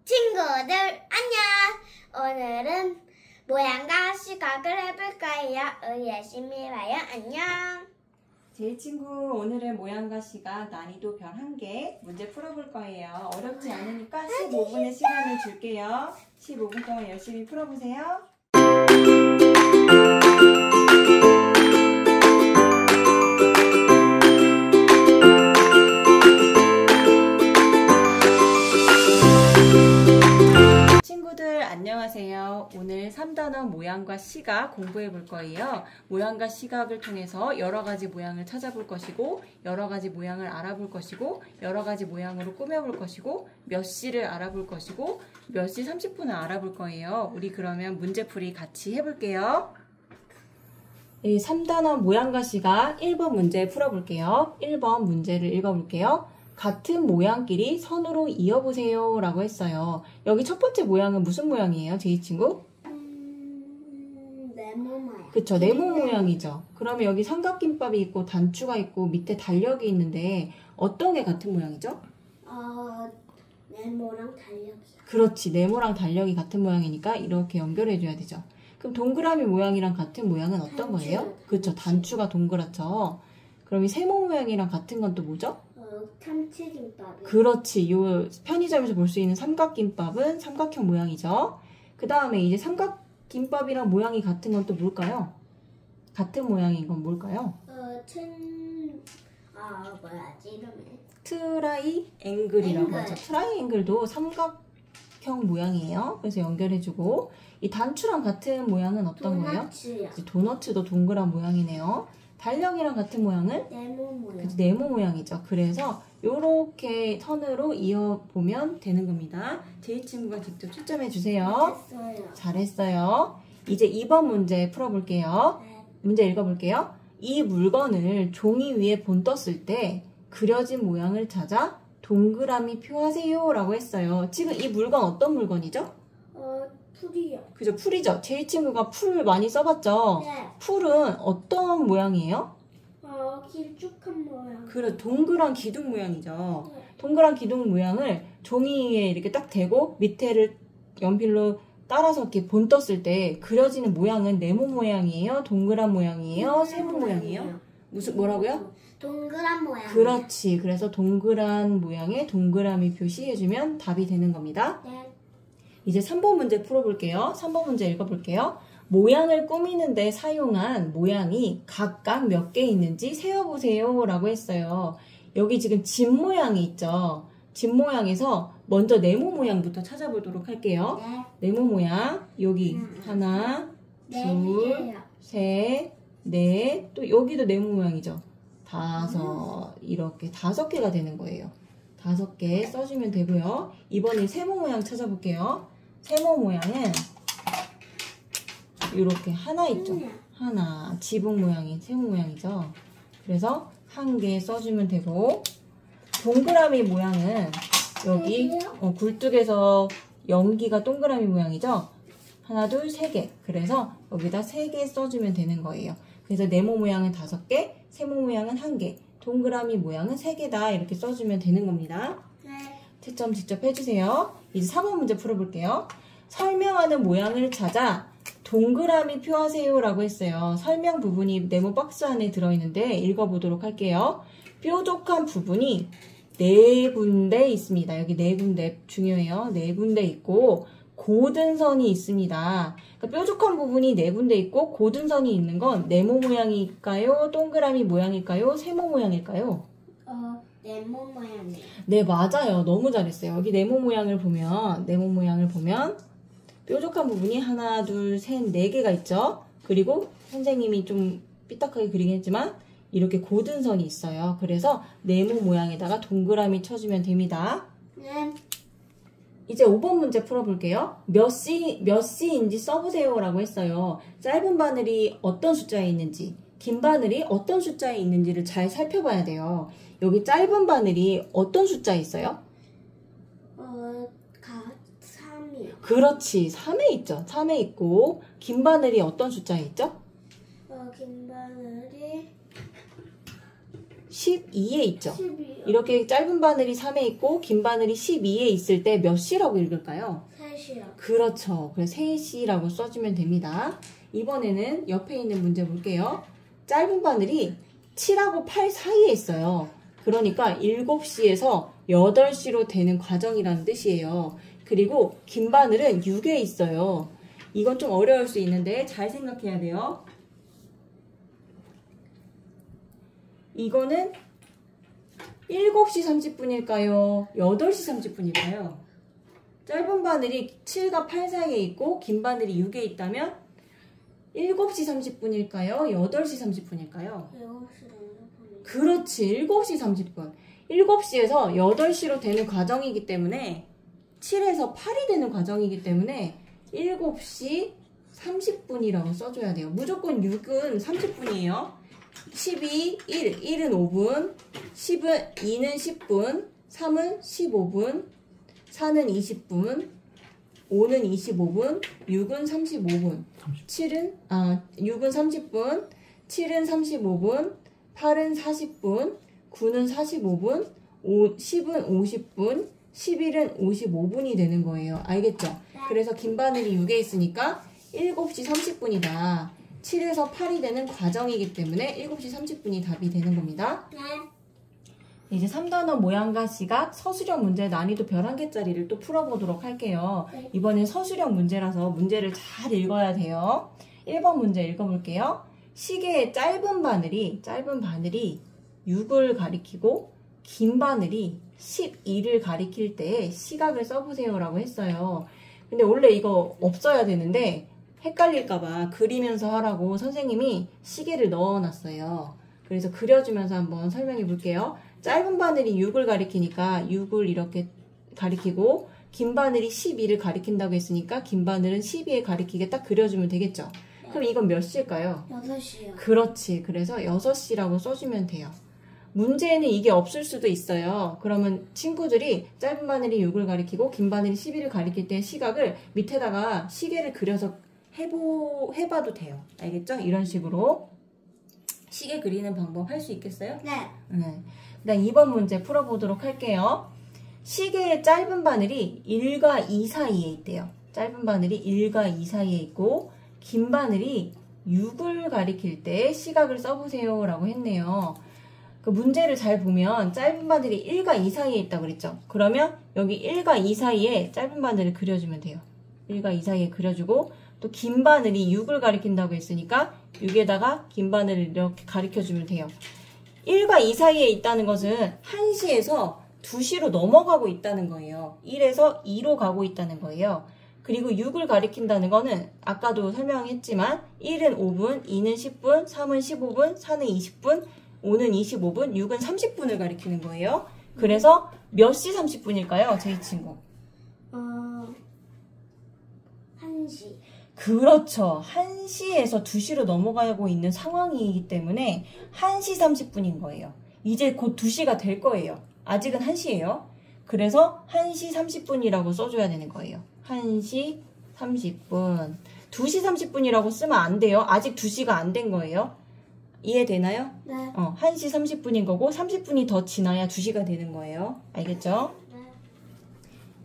친구들 안녕! 오늘은 모양과 시각을 해볼 거예요. 우리 열심히 봐요. 안녕! 제 친구 오늘은 모양과 시각 난이도 별 1개 문제 풀어볼 거예요. 어렵지 않으니까 15분의 시간을 줄게요. 15분 동안 열심히 풀어보세요. 친구들 안녕하세요. 오늘 3단원 모양과 시각 공부해 볼 거예요. 모양과 시각을 통해서 여러 가지 모양을 찾아볼 것이고, 여러 가지 모양을 알아볼 것이고, 여러 가지 모양으로 꾸며볼 것이고, 몇 시를 알아볼 것이고, 몇 시 30분을 알아볼 거예요. 우리 그러면 문제풀이 같이 해볼게요. 3단원 모양과 시각 1번 문제 풀어볼게요. 1번 문제를 읽어볼게요. 같은 모양끼리 선으로 이어보세요 라고 했어요. 여기 첫 번째 모양은 무슨 모양이에요, 제이 친구? 네모 모양. 그쵸, 네모 모양이죠. 그러면 여기 삼각김밥이 있고 단추가 있고 밑에 달력이 있는데 어떤 게 같은 모양이죠? 네모랑 달력이요. 그렇지, 네모랑 달력이 같은 모양이니까 이렇게 연결해줘야 되죠. 그럼 동그라미 모양이랑 같은 모양은 어떤 거예요? 그쵸, 단추가 동그랗죠. 그럼 이 세모 모양이랑 같은 건 또 뭐죠? 참치김밥. 그렇지. 요 편의점에서 볼 수 있는 삼각김밥은 삼각형 모양이죠. 그 다음에 이제 삼각김밥이랑 모양이 같은 건 또 뭘까요? 같은 모양인 건 뭘까요? 뭐야지 이름이? 트라이앵글이라고 하죠. 트라이앵글도 삼각형 모양이에요. 그래서 연결해주고, 이 단추랑 같은 모양은 어떤 거예요? 도넛이요. 도너츠도 동그란 모양이네요. 달력이랑 같은 모양은? 네모 모양. 그치, 네모 모양이죠. 그래서 이렇게 선으로 이어보면 되는 겁니다. 제이 친구가 직접 채점해 주세요. 됐어요. 잘했어요. 이제 2번 문제 풀어볼게요. 네. 문제 읽어볼게요. 이 물건을 종이 위에 본떴을 때 그려진 모양을 찾아 동그라미 표하세요 라고 했어요. 지금 이 물건 어떤 물건이죠? 풀이요. 그죠, 풀이죠. 제이 친구가 풀 많이 써봤죠? 네. 풀은 어떤 모양이에요? 길쭉한 모양. 그래, 동그란 기둥 모양이죠. 네. 동그란 기둥 모양을 종이에 이렇게 딱 대고 밑에를 연필로 따라서 이렇게 본떴을 때 그려지는 모양은 네모 모양이에요? 동그란 모양이에요? 세모 모양이에요? 뭐라고요? 동그란 모양. 그렇지. 그래서 동그란 모양에 동그라미 표시해주면 답이 되는 겁니다. 네. 이제 3번 문제 풀어볼게요. 3번 문제 읽어볼게요. 모양을 꾸미는데 사용한 모양이 각각 몇 개 있는지 세어보세요 라고 했어요. 여기 지금 집 모양이 있죠. 집 모양에서 먼저 네모 모양부터 찾아보도록 할게요. 네. 네모 모양 여기 하나, 둘, 셋, 넷, 또 여기도 네모 모양이죠. 다섯, 이렇게 5개가 되는 거예요. 5개 써주면 되고요. 이번에 세모 모양 찾아볼게요. 세모 모양은 이렇게 하나 있죠. 하나, 지붕 모양인 세모 모양이죠. 그래서 1개 써주면 되고, 동그라미 모양은 여기 굴뚝에서 연기가 동그라미 모양이죠. 하나, 둘, 3개. 그래서 여기다 3개 써주면 되는 거예요. 그래서 네모 모양은 5개, 세모 모양은 1개, 동그라미 모양은 3개다. 이렇게 써주면 되는 겁니다. 네. 채점 직접 해주세요. 이제 3번 문제 풀어볼게요. 설명하는 모양을 찾아 동그라미 표하세요 라고 했어요. 설명 부분이 네모 박스 안에 들어있는데 읽어보도록 할게요. 뾰족한 부분이 4군데 있습니다. 여기 4군데 중요해요. 4군데 있고 고든 선이 있습니다. 그러니까 뾰족한 부분이 4군데 있고 고든 선이 있는 건 네모 모양일까요? 동그라미 모양일까요? 세모 모양일까요? 네모 모양이에요. 네, 맞아요. 너무 잘했어요. 여기 네모 모양을 보면 뾰족한 부분이 하나, 둘, 셋, 4개가 있죠. 그리고 선생님이 좀 삐딱하게 그리긴 했지만 이렇게 고든 선이 있어요. 그래서 네모 모양에다가 동그라미 쳐주면 됩니다. 네. 이제 5번 문제 풀어볼게요. 몇 시인지 써보세요 라고 했어요. 짧은 바늘이 어떤 숫자에 있는지, 긴 바늘이 어떤 숫자에 있는지를 잘 살펴봐야 돼요. 여기 짧은 바늘이 어떤 숫자에 있어요? 3이요. 그렇지, 3에 있죠. 3에 있고, 긴 바늘이 어떤 숫자에 있죠? 긴 바늘이 12에 있죠. 12요. 이렇게 짧은 바늘이 3에 있고 긴 바늘이 12에 있을 때 몇 시라고 읽을까요? 3시요. 그렇죠. 그래서 3시라고 써주면 됩니다. 이번에는 옆에 있는 문제 볼게요. 짧은 바늘이 7하고 8 사이에 있어요. 그러니까 7시에서 8시로 되는 과정이라는 뜻이에요. 그리고 긴 바늘은 6에 있어요. 이건 좀 어려울 수 있는데 잘 생각해야 돼요. 이거는 7시 30분일까요? 8시 30분일까요? 짧은 바늘이 7과 8 사이에 있고 긴 바늘이 6에 있다면 7시 30분일까요? 8시 30분일까요? 7시 그렇지, 7시 30분. 7시에서 8시로 되는 과정이기 때문에 7에서 8이 되는 과정이기 때문에 7시 30분이라고 써줘야 돼요. 무조건 6은 30분이에요. 12, 1은 5분, 2는 10분, 3은 15분, 4는 20분, 5는 25분, 6은 35분, 6은 30분, 7은 35분, 8은 40분, 9는 45분, 10은 50분, 11은 55분이 되는 거예요. 알겠죠? 그래서 긴 바늘이 6에 있으니까 7시 30분이다. 7에서 8이 되는 과정이기 때문에 7시 30분이 답이 되는 겁니다. 네. 이제 3단원 모양과 시각, 서술형 문제 난이도 별 1개짜리를 또 풀어보도록 할게요. 네. 이번엔 서술형 문제라서 문제를 잘 읽어야 돼요. 1번 문제 읽어볼게요. 시계의 짧은 바늘이 6을 가리키고 긴 바늘이 12를 가리킬 때 시각을 써보세요 라고 했어요. 근데 원래 이거 없어야 되는데 헷갈릴까봐 그리면서 하라고 선생님이 시계를 넣어놨어요. 그래서 그려주면서 한번 설명해 볼게요. 짧은 바늘이 6을 가리키니까 6을 이렇게 가리키고 긴 바늘이 12를 가리킨다고 했으니까 긴 바늘은 12에 가리키게 딱 그려주면 되겠죠. 그럼 이건 몇 시일까요? 6시요. 그렇지. 그래서 6시라고 써주면 돼요. 문제에는 이게 없을 수도 있어요. 그러면 친구들이 짧은 바늘이 6을 가리키고 긴 바늘이 12를 가리킬 때 시각을 밑에다가 시계를 그려서 해봐도 돼요. 알겠죠? 이런 식으로 시계 그리는 방법 할 수 있겠어요? 네. 네. 그다음 2번 문제 풀어보도록 할게요. 시계의 짧은 바늘이 1과 2 사이에 있대요. 짧은 바늘이 1과 2 사이에 있고 긴 바늘이 6을 가리킬 때 시각을 써보세요 라고 했네요. 그 문제를 잘 보면 짧은 바늘이 1과 2 사이에 있다고 그랬죠. 그러면 여기 1과 2 사이에 짧은 바늘을 그려주면 돼요. 1과 2 사이에 그려주고 또 긴 바늘이 6을 가리킨다고 했으니까 6에다가 긴 바늘을 이렇게 가리켜주면 돼요. 1과 2 사이에 있다는 것은 1시에서 2시로 넘어가고 있다는 거예요. 1에서 2로 가고 있다는 거예요. 그리고 6을 가리킨다는 거는 아까도 설명했지만 1은 5분, 2는 10분, 3은 15분, 4는 20분, 5는 25분, 6은 30분을 가리키는 거예요. 그래서 몇 시 30분일까요? 제 친구. 1시. 그렇죠. 1시에서 2시로 넘어가고 있는 상황이기 때문에 1시 30분인 거예요. 이제 곧 2시가 될 거예요. 아직은 1시예요. 그래서 1시 30분이라고 써줘야 되는 거예요. 1시 30분. 2시 30분이라고 쓰면 안 돼요. 아직 2시가 안 된 거예요. 이해되나요? 네. 1시 30분인 거고 30분이 더 지나야 2시가 되는 거예요. 알겠죠?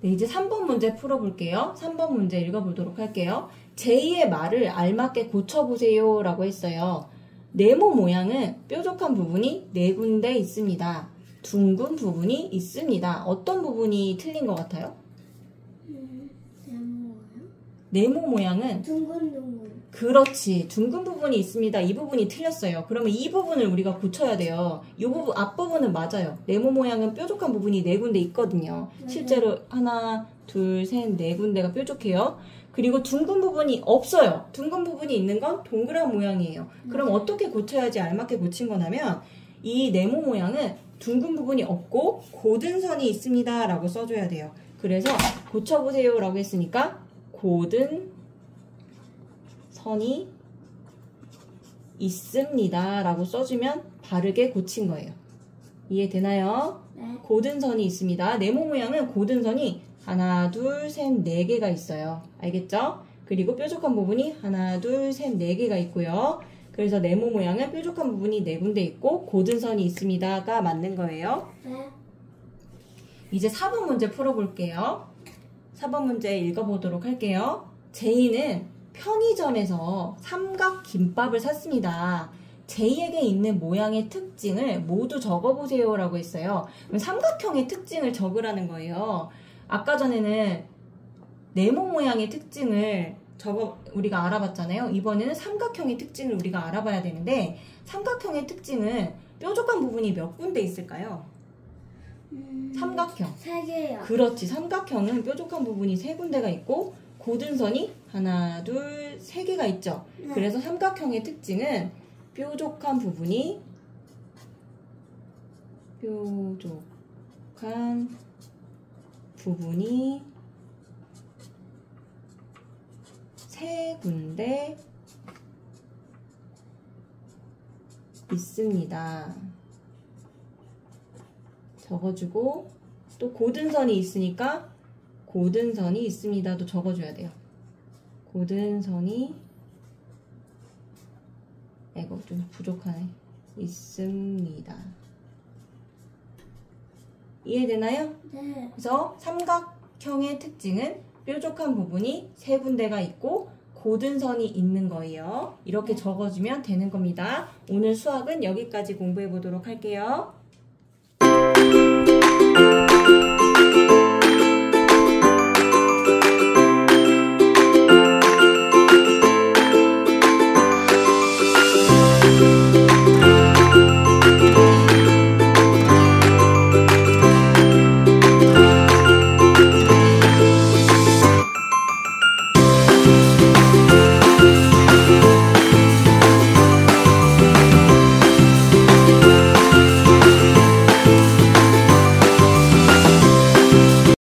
네, 이제 3번 문제 풀어볼게요. 3번 문제 읽어보도록 할게요. 제2의 말을 알맞게 고쳐보세요 라고 했어요. 네모 모양은 뾰족한 부분이 4군데 있습니다. 둥근 부분이 있습니다. 어떤 부분이 틀린 것 같아요? 네모 모양은 둥근. 그렇지. 둥근 부분이 있습니다. 이 부분이 틀렸어요. 그러면 이 부분을 우리가 고쳐야 돼요. 이 부분, 앞부분은 맞아요. 네모 모양은 뾰족한 부분이 4군데 있거든요. 실제로 하나, 둘, 셋, 4군데가 뾰족해요. 그리고 둥근 부분이 없어요. 둥근 부분이 있는 건 동그란 모양이에요. 그럼 어떻게 고쳐야지 알맞게 고친 거냐면 이 네모 모양은 둥근 부분이 없고 고든 선이 있습니다 라고 써줘야 돼요. 그래서 고쳐보세요 라고 했으니까 고든 선이 있습니다 라고 써주면 바르게 고친 거예요. 이해되나요? 네. 고든 선이 있습니다. 네모 모양은 고든 선이 하나, 둘, 셋, 4개가 있어요. 알겠죠? 그리고 뾰족한 부분이 하나, 둘, 셋, 4개가 있고요. 그래서 네모 모양은 뾰족한 부분이 4군데 있고 고든선이 있습니다가 맞는 거예요. 네. 이제 4번 문제 풀어볼게요. 4번 문제 읽어보도록 할게요. 제이는 편의점에서 삼각 김밥을 샀습니다. 제이에게 있는 모양의 특징을 모두 적어보세요 라고 했어요. 그럼 삼각형의 특징을 적으라는 거예요. 아까 전에는 네모 모양의 특징을 우리가 알아봤잖아요. 이번에는 삼각형의 특징을 우리가 알아봐야 되는데 삼각형의 특징은 뾰족한 부분이 몇 군데 있을까요? 삼각형. 3개요. 그렇지. 삼각형은 뾰족한 부분이 3군데가 있고 고든선이 하나, 둘, 3개가 있죠. 네. 그래서 삼각형의 특징은 뾰족한 부분이 3군데 있습니다. 적어주고 또 고든선이 있으니까 고든선이 있습니다도 적어줘야 돼요. 고든선이 이거 좀 부족하네. 있습니다. 이해되나요? 네. 그래서 삼각형의 특징은 뾰족한 부분이 3군데가 있고 고든선이 있는 거예요. 이렇게 적어주면 되는 겁니다. 오늘 수학은 여기까지 공부해 보도록 할게요.